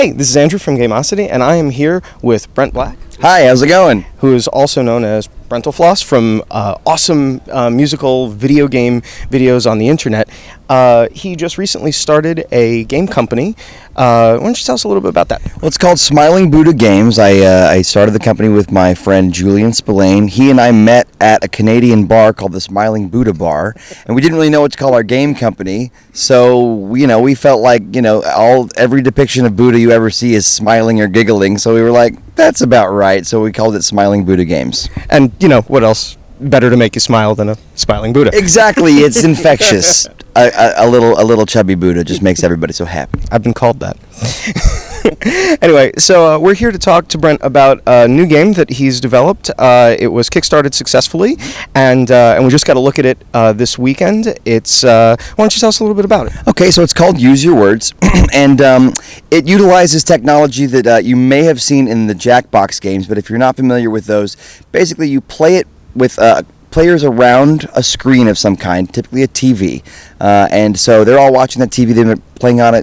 Hey, this is Andrew from Gameosity, and I am here with Brent Black. Hi, how's it going? Who is also known as Brental Floss from awesome musical video game videos on the internet. He just recently started a game company. Why don't you tell us a little bit about that? Well, it's called Smiling Buddha Games. I started the company with my friend Julian Spillane. He and I met at a Canadian bar called the Smiling Buddha Bar, and we didn't really know what to call our game company. So, we felt like, every depiction of Buddha you ever see is smiling or giggling. So we were like, that's about right. So we called it Smiling Buddha Games. And, what else better to make you smile than a smiling Buddha? Exactly. It's infectious. A little chubby Buddha just makes everybody so happy. I've been called that. Anyway, so we're here to talk to Brent about a new game that he's developed. It was kickstarted successfully, and we just got to look at it this weekend. It's why don't you tell us a little bit about it? Okay, so it's called Use Your Words, and it utilizes technology that you may have seen in the Jackbox games, but if you're not familiar with those, basically you play it with players around a screen of some kind, typically a TV, and so they're all watching that TV. They're playing on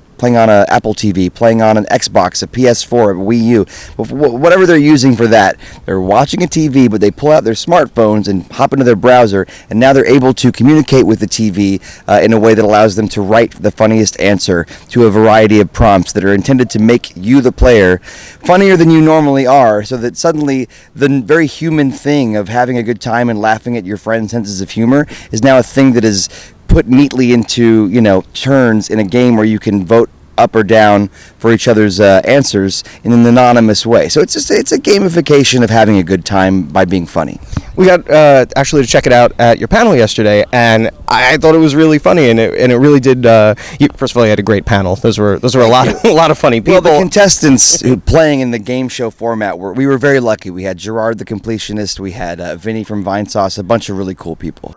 a Apple TV, playing on an Xbox, a PS4, a Wii U, whatever they're using for that. They're watching a TV, but they pull out their smartphones and hop into their browser, and now they're able to communicate with the TV in a way that allows them to write the funniest answer to a variety of prompts that are intended to make you, the player, funnier than you normally are, so that suddenly the very human thing of having a good time and laughing at your friend's senses of humor is now a thing that is put neatly into turns in a game where you can vote up or down for each other's answers in an anonymous way. So it's a gamification of having a good time by being funny. We got actually to check it out at your panel yesterday, and I thought it was really funny, and it really did. First of all, you had a great panel. Those were a lot of funny people. Well, the contestants who playing in the game show format we were very lucky. We had Gerard the Completionist, we had Vinny from Vinesauce, a bunch of really cool people.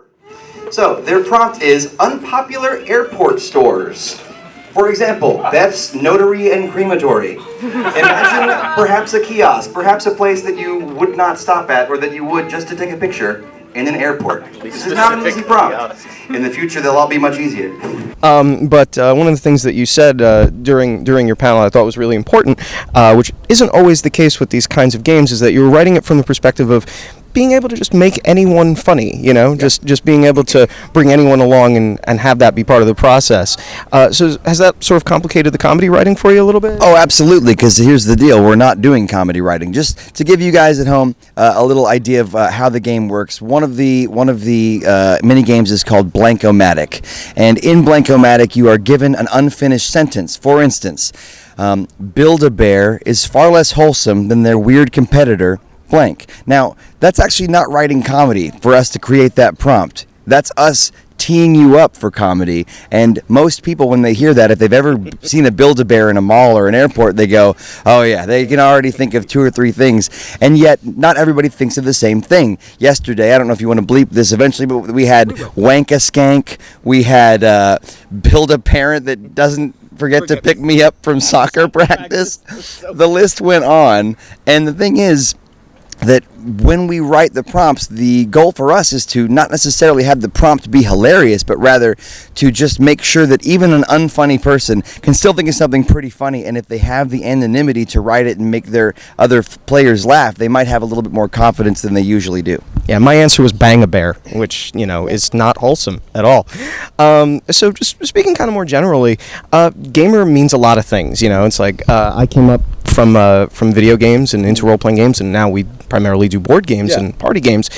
So, their prompt is unpopular airport stores. For example, Beth's Notary and Crematory. Imagine perhaps a kiosk, perhaps a place that you would not stop at or that you would just to take a picture in an airport. This is not an easy prompt. In the future, they'll all be much easier. But one of the things that you said during your panel I thought was really important, which isn't always the case with these kinds of games, is that you were writing it from the perspective of being able to just make anyone funny, just being able to bring anyone along and have that be part of the process. So has that sort of complicated the comedy writing for you a little bit? Oh, absolutely, because here's the deal. We're not doing comedy writing. Just to give you guys at home a little idea of how the game works, one of the mini games is called Blank-O-Matic. And in Blank-O-Matic, you are given an unfinished sentence. For instance, Build-A-Bear is far less wholesome than their weird competitor, blank. Now, that's actually not writing comedy for us to create that prompt. That's us teeing you up for comedy. And most people, when they hear that, if they've ever seen a Build-A-Bear in a mall or an airport, they go, oh yeah, they can already think of 2 or 3 things. And yet, not everybody thinks of the same thing. Yesterday, I don't know if you want to bleep this eventually, but we had Wank-A-Skank, we had Build-A-Parent that doesn't forget to pick me up from soccer practice. The list went on, and the thing is, that when we write the prompts, the goal for us is to not necessarily have the prompt be hilarious, but rather to just make sure that even an unfunny person can still think of something pretty funny, and if they have the anonymity to write it and make their other players laugh, they might have a little bit more confidence than they usually do. Yeah, my answer was Bang-A-Bear, which, is not wholesome at all. So just speaking kind of more generally, gamer means a lot of things, It's like I came up from video games and into role-playing games, and now we primarily do board games and party games.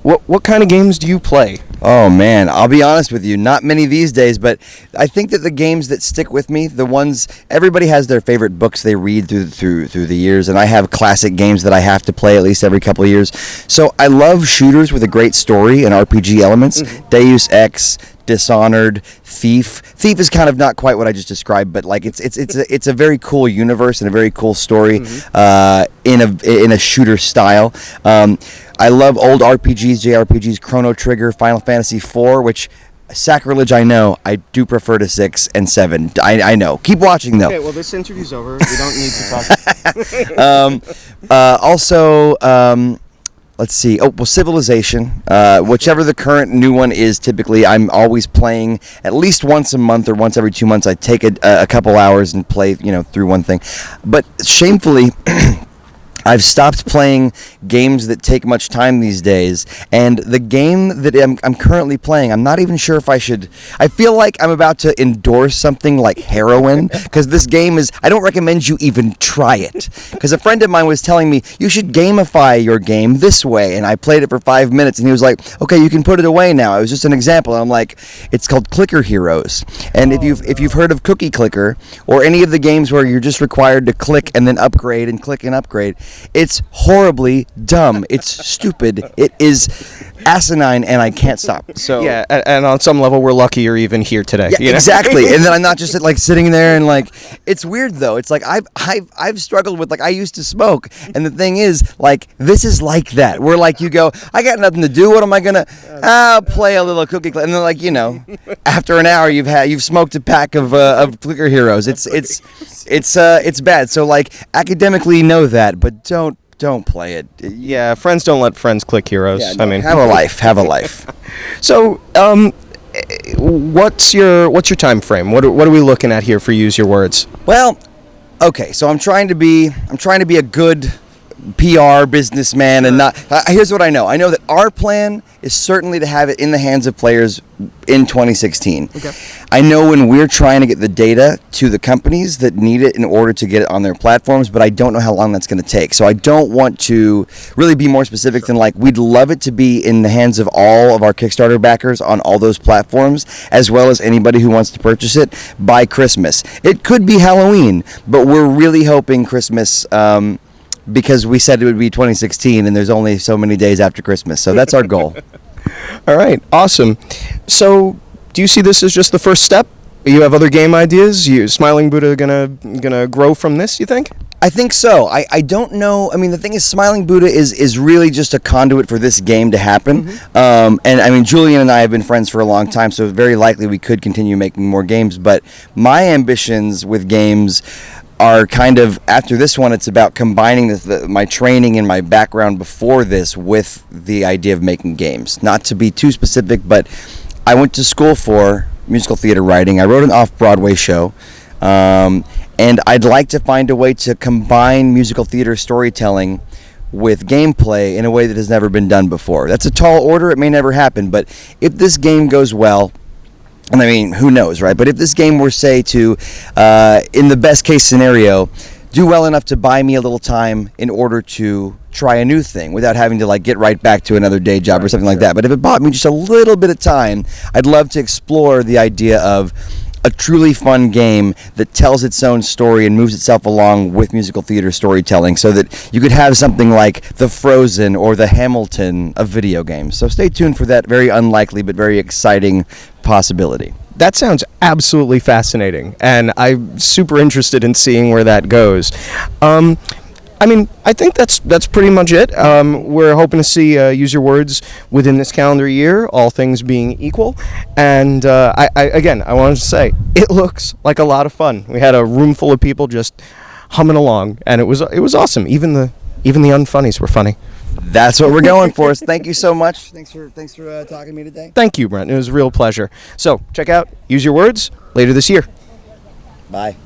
What kind of games do you play? Oh man, I'll be honest with you, not many these days, but I think that the games that stick with me, the ones, everybody has their favorite books they read through the years, and I have classic games that I have to play at least every couple of years. So I love shooters with a great story and RPG elements. Deus Ex, Dishonored, Thief. Thief is kind of not quite what I just described, but like it's a very cool universe and a very cool story in a shooter style. I love old RPGs, JRPGs, Chrono Trigger, Final Fantasy IV, which sacrilege, I know. I do prefer to 6 and 7. I know. Keep watching though. Okay, well this interview's over. We don't need to talk. Also, let's see. Oh, well, Civilization. Whichever the current new one is, typically I'm always playing at least once a month or once every 2 months. I take a couple hours and play, through one thing. But shamefully, I've stopped playing games that take much time these days, and the game that I'm currently playing, I'm not even sure if I should. I feel like I'm about to endorse something like heroin, because this game is, I don't recommend you even try it, because a friend of mine was telling me, you should gamify your game this way, and I played it for 5 minutes, and he was like, okay, you can put it away now. It was just an example, and I'm like, it's called Clicker Heroes, and if you've heard of Cookie Clicker, or any of the games where you're just required to click and then upgrade and click and upgrade, it's horribly dumb. It's stupid. It is asinine, and I can't stop. So Yeah, and on some level, we're lucky you're even here today. yeah, exactly. And then I'm not just like sitting there and like, it's weird though. It's like I've struggled with, like, I used to smoke, and the thing is, like, this is like that. Where like you go, I got nothing to do. What am I gonna? I'll play a little Cookie Clicker, and then like after an hour you've smoked a pack of Clicker Heroes. It's bad. So like academically know that, but don't play it. Yeah, friends don't let friends click heroes. Yeah, no, I mean, have a life. So, what's your time frame? What are we looking at here for Use Your Words? Well, okay, so I'm trying to be a good PR businessman, and not. Here's what I know. I know that our plan is certainly to have it in the hands of players in 2016. Okay. I know when we're trying to get the data to the companies that need it in order to get it on their platforms, but I don't know how long that's going to take. So I don't want to really be more specific than like, we'd love it to be in the hands of all of our Kickstarter backers on all those platforms, as well as anybody who wants to purchase it by Christmas. It could be Halloween, but we're really hoping Christmas, because we said it would be 2016, and there's only so many days after Christmas. So that's our goal. All right, awesome. So, do you see this as just the first step? You have other game ideas? Smiling Buddha gonna grow from this, you think? I think so. I don't know. I mean, the thing is, Smiling Buddha is really just a conduit for this game to happen. And I mean, Julian and I have been friends for a long time, so very likely we could continue making more games. But my ambitions with games are kind of, after this one, it's about combining my training and my background before this with the idea of making games. Not to be too specific, but I went to school for musical theater writing. I wrote an off-Broadway show, and I'd like to find a way to combine musical theater storytelling with gameplay in a way that has never been done before. That's a tall order. It may never happen, but if this game goes well, and I mean, who knows, right? But if this game were, say, to, in the best case scenario, do well enough to buy me a little time in order to try a new thing without having to like get right back to another day job or something like that. But if it bought me just a little bit of time, I'd love to explore the idea of a truly fun game that tells its own story and moves itself along with musical theater storytelling, so that you could have something like the Frozen or the Hamilton of video games. So stay tuned for that very unlikely but very exciting possibility. That sounds absolutely fascinating, and I'm super interested in seeing where that goes. I mean, I think that's pretty much it. We're hoping to see Use Your Words within this calendar year, all things being equal. And I wanted to say, it looks like a lot of fun. We had a room full of people just humming along, and it was awesome. Even the unfunnies were funny. That's what we're going for. Thank you so much. Thanks for talking to me today. Thank you, Brent. It was a real pleasure. So check out Use Your Words later this year. Bye.